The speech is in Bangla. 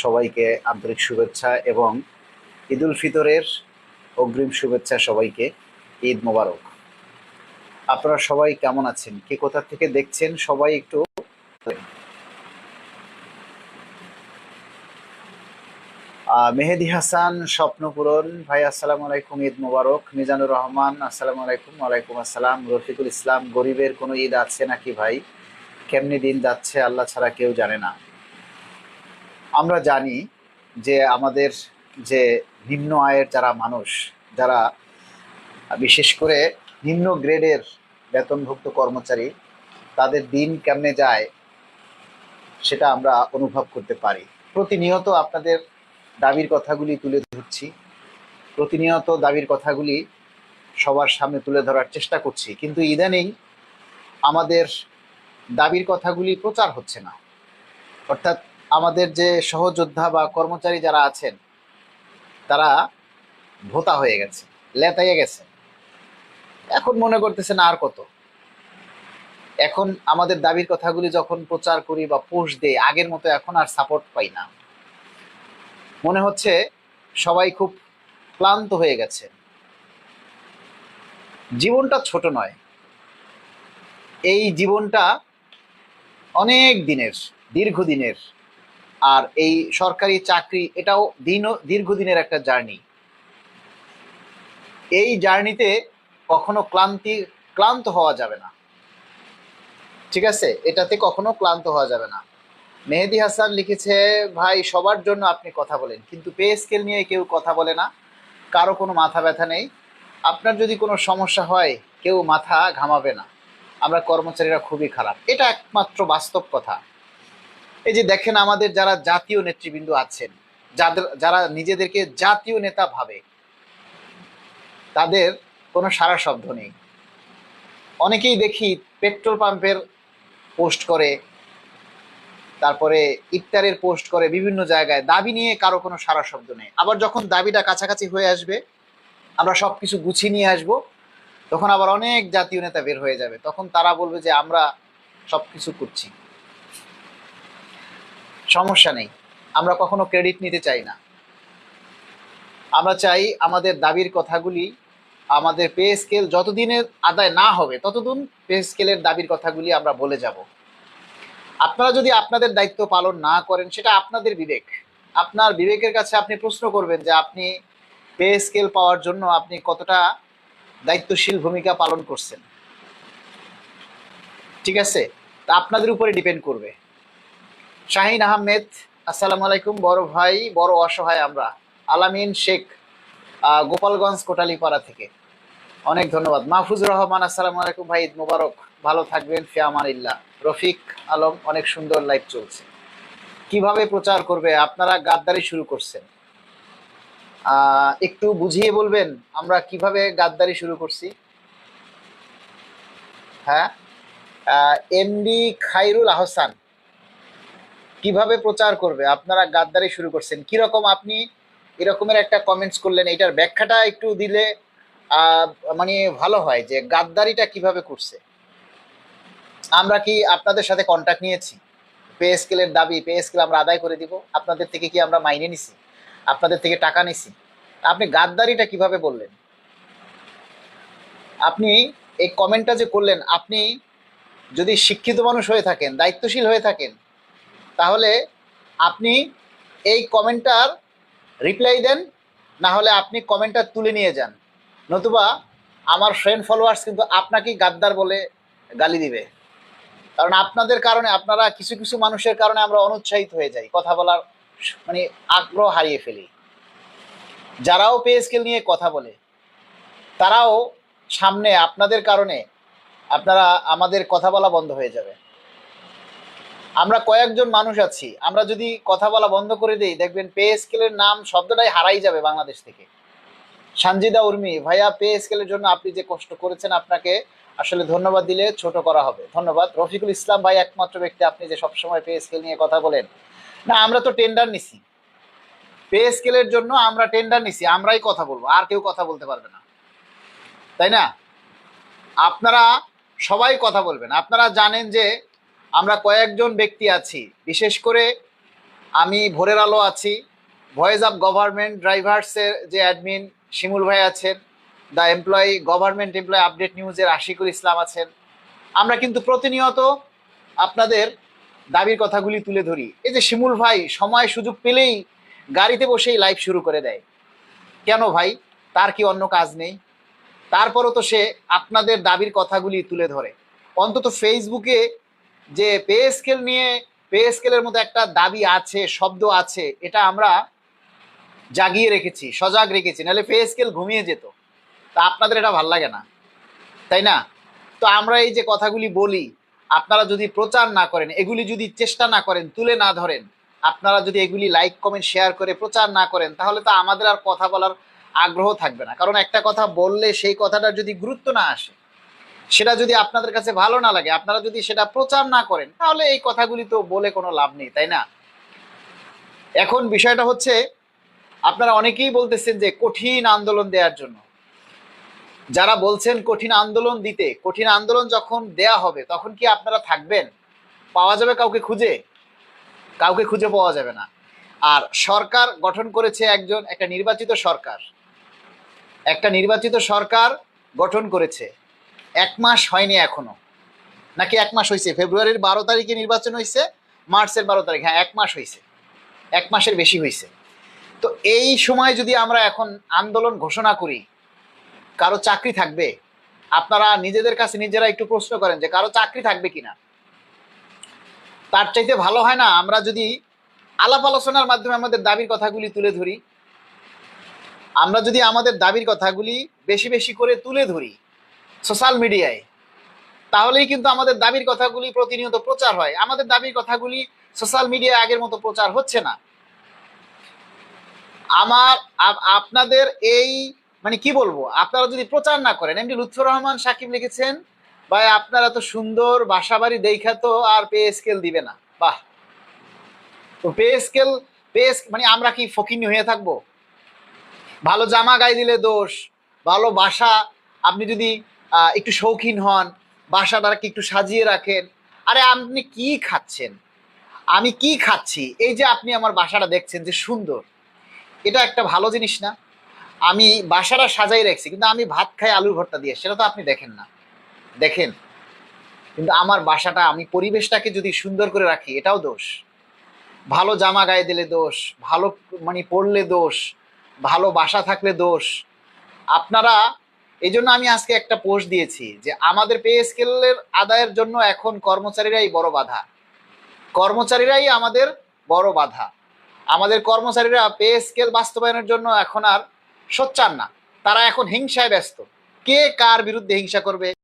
সবাইকে আন্তরিক শুভেচ্ছা এবং ঈদুল ফিতরের অগ্রিম শুভেচ্ছা সবাইকে। ঈদ মোবারক। আপনারা সবাই কেমন আছেন? কে কোথা থেকে দেখছেন সবাই একটু বলেন। মেহেদি হাসান স্বপ্নপূরণ ভাই, আসসালামু আলাইকুম, ঈদ মোবারক। মিজানুর রহমান, আসসালামু আলাইকুম। ওয়ালাইকুম আসসালাম। রফিকুল ইসলাম, গরিবের কোনো ঈদ আছে নাকি ভাই? কেমনি দিন যাচ্ছে আল্লাহ ছাড়া কেউ জানে না। আমরা জানি যে আমাদের যে নিম্ন আয়ের যারা মানুষ, যারা বিশেষ করে নিম্ন গ্রেডের বেতনভুক্ত কর্মচারী, তাদের দিন কেমনে যায় সেটা আমরা অনুভব করতে পারি। প্রতিনিয়ত আপনাদের দাবির কথাগুলি তুলে ধরছি, প্রতিনিয়ত দাবির কথাগুলি সবার সামনে তুলে ধরার চেষ্টা করছি, কিন্তু ইদানিং আমাদের দাবির কথাগুলি প্রচার হচ্ছে না। অর্থাৎ আমাদের যে সহযোদ্ধা বা কর্মচারী যারা আছেন তারা ভোতা হয়ে গেছে, লেতাইয়ে গেছে। এখন মনে করতেছেন আর কত। এখন আমাদের দাবির কথাগুলি যখন প্রচার করি বা পোস্ট দেই, আগের মতো এখন আর সাপোর্ট পাই না। মনে হচ্ছে সবাই খুব ক্লান্ত হয়ে গেছে। জীবনটা ছোট নয়, এই জীবনটা অনেক দিনের, দীর্ঘদিনের। আর এই সরকারি চাকরি এটাও দীর্ঘদিনের একটা জার্নি। এই জার্নিতে কখনো ক্লান্ত হওয়া যাবে না। ঠিক আছে, এটাতে কখনো ক্লান্ত হওয়া যাবে না। মেহেদি হাসান লিখেছে, ভাই সবার জন্য আপনি কথা বলেন, কিন্তু পে স্কেল নিয়ে কেউ কথা বলে না, কারো কোনো মাথা ব্যথা নেই। আপনার যদি কোনো সমস্যা হয় কেউ মাথা ঘামাবে না। আমরা কর্মচারীরা খুবই খারাপ, এটা একমাত্র বাস্তব কথা। এই যে দেখেন আমাদের যারা জাতীয় নেতৃবৃন্দ আছেন, যারা নিজেদেরকে জাতীয় নেতা ভাবে, তাদের কোনো সারা শব্দ নেই। অনেকেই দেখি পেট্রোল পাম্পের পোস্ট করে, তারপরে ইফতারের পোস্ট করে, বিভিন্ন জায়গায় দাবি নিয়ে কারো কোনো সারা শব্দ নেই। আবার যখন দাবিটা কাছাকাছি হয়ে আসবে, আমরা সবকিছু গুছিয়ে নিয়ে আসব, তখন আবার অনেক জাতীয় নেতা বের হয়ে যাবে। তখন তারা বলবে যে আমরা সবকিছু করছি, সমস্যা নেই। আমরা কখনো ক্রেডিট নিতে চাই না। আমরা চাই আমাদের দাবির কথাগুলি, আমাদের পে স্কেল যতদিনের আদায় না হবে ততদিন পে স্কেলের দাবির কথাগুলি আমরা বলে যাব। আপনারা যদি আপনাদের দায়িত্ব পালন না করেন, সেটা আপনাদের বিবেক। আপনার বিবেকের কাছে আপনি প্রশ্ন করবেন যে আপনি পে স্কেল পাওয়ার জন্য আপনি কতটা দায়িত্বশীল ভূমিকা পালন করছেন। ঠিক আছে, তা আপনাদের উপরে ডিপেন্ড করবে। শাহিন আহমেদ, আসসালামু আলাইকুম। বড় ভাই, বড় অসহায় আমরা। আলামিন শেখ, গোপালগঞ্জ কোটালীপাড়া থেকে, অনেক ধন্যবাদ। মাহফুজুর রহমান, আসসালামু আলাইকুম ভাই, ঈদ মোবারক, ভালো থাকবেন, ফি আমানিল্লাহ। রফিক আলম, অনেক সুন্দর লাইভ চলছে। কিভাবে প্রচার করবে? আপনারা গাদ্দারি শুরু করছেন, একটু বুঝিয়ে বলবেন আমরা কিভাবে গাদ্দারি শুরু করছি? হ্যাঁ, এমডি খাইরুল আহসান, কিভাবে প্রচার করবে? আপনারা গাদ্দারি শুরু করছেন কিরকম? আপনি এরকমের একটা কমেন্টস করলেন, এটার ব্যাখ্যাটা একটু দিলে মানে ভালো হয়, যে গাদ্দারিটা কিভাবে করছে। আমরা কি আপনাদের সাথে কন্ট্যাক্ট নিয়েছি? পে স্কেলের দাবি, পে স্কেল আমরা আদায় করে দিব? আপনাদের থেকে কি আমরা মাইনে নিছি? আপনাদের থেকে টাকা নিছি? আপনি গাদ্দারিটা কিভাবে বললেন? আপনি এই কমেন্টটা যে করলেন, আপনি যদি শিক্ষিত মানুষ হয়ে থাকেন, দায়িত্বশীল হয়ে থাকেন, তাহলে আপনি এই কমেন্টটার রিপ্লাই দেন, না হলে আপনি কমেন্টটা তুলে নিয়ে যান। নতুবা আমার ফ্রেন্ড ফলোয়ার্স কিন্তু আপনাকেই গাদ্দার বলে গালি দিবে। কারণ আপনাদের কারণে, আপনারা কিছু কিছু মানুষের কারণে আমরা অনুৎসাহিত হয়ে যাই, কথা বলার মানে আগ্রহ হারিয়ে ফেলি। যারাও পে স্কেল নিয়ে কথা বলে, তারাও সামনে আপনাদের কারণে আপনারা আমাদের কথা বলা বন্ধ হয়ে যাবে। আমরা কয়েকজন মানুষ আছি, আমরা যদি কথা বলা বন্ধ করে দিই, দেখবেন পে স্কেলের নাম শব্দটাই হারাই যাবে বাংলাদেশ থেকে। সানজিদা উর্মি, ভাইয়া পে স্কেলের জন্য আপনি যে কষ্ট করেছেন, আপনাকে আসলে ধন্যবাদ দিলে ছোট করা হবে। ধন্যবাদ। রফিকুল ইসলাম ভাই, একমাত্র ব্যক্তি আপনি যে সবসময় পে স্কেল নিয়ে কথা বলেন। না, আমরা তো টেন্ডার নিছি পে স্কেলের জন্য, আমরা টেন্ডার নিছি, আমরাই কথা বলবো, আর কেউ কথা বলতে পারবে না, তাই না? আপনারা সবাই কথা বলবেন। আপনারা জানেন যে আমরা কয়েকজন ব্যক্তি আছি, বিশেষ করে আমি ভোরের আলো আছি, ভয়েস অফ গভর্নমেন্ট ড্রাইভার্সের যে অ্যাডমিন শিমুল ভাই আছেন, the employee government employee update নিউজের আশিকুল ইসলাম আছেন। আমরা কিন্তু প্রতিনিয়ত আপনাদের দাবির কথাগুলি তুলে ধরি। এই যে শিমুল ভাই সময় সুযোগ পেলেই গাড়িতে বসেই লাইভ শুরু করে দেয়, কেন ভাই? তার কি অন্য কাজ নেই? তারপরও তো সে আপনাদের দাবির কথাগুলি তুলে ধরে। অন্তত ফেসবুকে যে পে স্কেল নিয়ে, পে স্কেলের মতো একটা দাবি আছে, শব্দ আছে, এটা আমরা জাগিয়ে রেখেছি, সজাগ রেখেছি, নাহলে পে স্কেল ঘুমিয়ে যেত। তা আপনাদের এটা ভাল লাগে না, তাই না? তো আমরা এই যে কথাগুলি বলি, আপনারা যদি প্রচার না করেন, এগুলি যদি চেষ্টা না করেন, তুলে না ধরেন, আপনারা যদি এগুলি লাইক কমেন্ট শেয়ার করে প্রচার না করেন, তাহলে তো আমাদের আর কথা বলার আগ্রহ থাকবে না। কারণ একটা কথা বললে সেই কথাটার যদি গুরুত্ব না আসে, সেটা যদি আপনাদের কাছে ভালো না লাগে, আপনারা যদি সেটা প্রচার না করেন, তাহলে এই কথাগুলি তো বলে কোনো লাভ নেই, তাই না? এখন বিষয়টা হচ্ছে, আপনারা অনেকেই বলতেছেন যে কঠিন আন্দোলন দেওয়ার জন্য। যারা বলছেন কঠিন আন্দোলন দিতে, কঠিন আন্দোলন যখন দেয়া হবে তখন কি আপনারা থাকবেন? পাওয়া যাবে কাউকে খুঁজে? কাউকে খুঁজে পাওয়া যাবে না। আর সরকার গঠন করেছে একটা নির্বাচিত সরকার, একটা নির্বাচিত সরকার গঠন করেছে। 1 মাস হয়নি এখনো, নাকি 1 মাস হয়েছে? ফেব্রুয়ারির 12 তারিখে নির্বাচন হয়েছে, মার্চের 12 তারিখ, হ্যাঁ 1 মাস হয়েছে, 1 মাসের বেশি হয়েছে। তো এই সময় যদি আমরা এখন আন্দোলন ঘোষণা করি, কারো চাকরি থাকবে? আপনারা নিজেদের কাছে নিজেরা একটু প্রশ্ন করেন যে কারো চাকরি থাকবে কিনা। তার চাইতে ভালো হয় না আমরা যদি আলাপ আলোচনার মাধ্যমে আমাদের দাবির কথাগুলি তুলে ধরি? আমরা যদি আমাদের দাবির কথাগুলি বেশি বেশি করে তুলে ধরি সোশ্যাল মিডিয়ায়, তাহলেই কিন্তু আমাদের দাবির কথাগুলি প্রতিনিয়ত প্রচার হয়। আমাদের দাবির কথাগুলি সোশ্যাল মিডিয়ায় আগের মতো প্রচার হচ্ছে না। আপনাদের এই মানে কি বলবো, আপনারা যদি প্রচার না করেন, এমনি লুৎফর রহমান সাকিব লিখেছেন, ভাই আপনারা তো সুন্দর বাসা বাড়ি দেখা তো আর পে স্কেল দিবে না। বাহ! তো পে স্কেল, মানে আমরা কি ফকিনি হয়ে থাকবো? ভালো জামা গায়ে দিলে দোষ, ভালো বাসা, আপনি যদি একটু শৌখিন হন, বাসাটাকে একটু সাজিয়ে রাখেন। আরে আপনি কি খাচ্ছেন, আমি কি খাচ্ছি, এই যে আপনি আমার বাসাটা দেখছেন যে সুন্দর, এটা একটা ভালো জিনিস না? আমি বাসাটা সাজাই রাখছি, কিন্তু আমি ভাত খাই আলুর ভর্তা দিয়ে, সেটা তো আপনি দেখেন না। দেখেন, কিন্তু আমার বাসাটা, আমি পরিবেশটাকে যদি সুন্দর করে রাখি, এটাও দোষ। ভালো জামা গায়ে দিলে দোষ, ভালো মানে পড়লে দোষ, ভালো বাসা থাকলে দোষ। আপনারা, এই জন্য আমি আজকে একটা পোস্ট দিয়েছি যে আমাদের পে স্কেলের আদায়ের জন্য এখন কর্মচারীরাই বড় বাধা, কর্মচারীরাই আমাদের বড় বাধা। আমাদের কর্মচারীরা পে স্কেল বাস্তবায়নের জন্য এখন আর সোচ্চার না, তারা এখন হিংসায় ব্যস্ত। কে কার বিরুদ্ধে হিংসা করবে,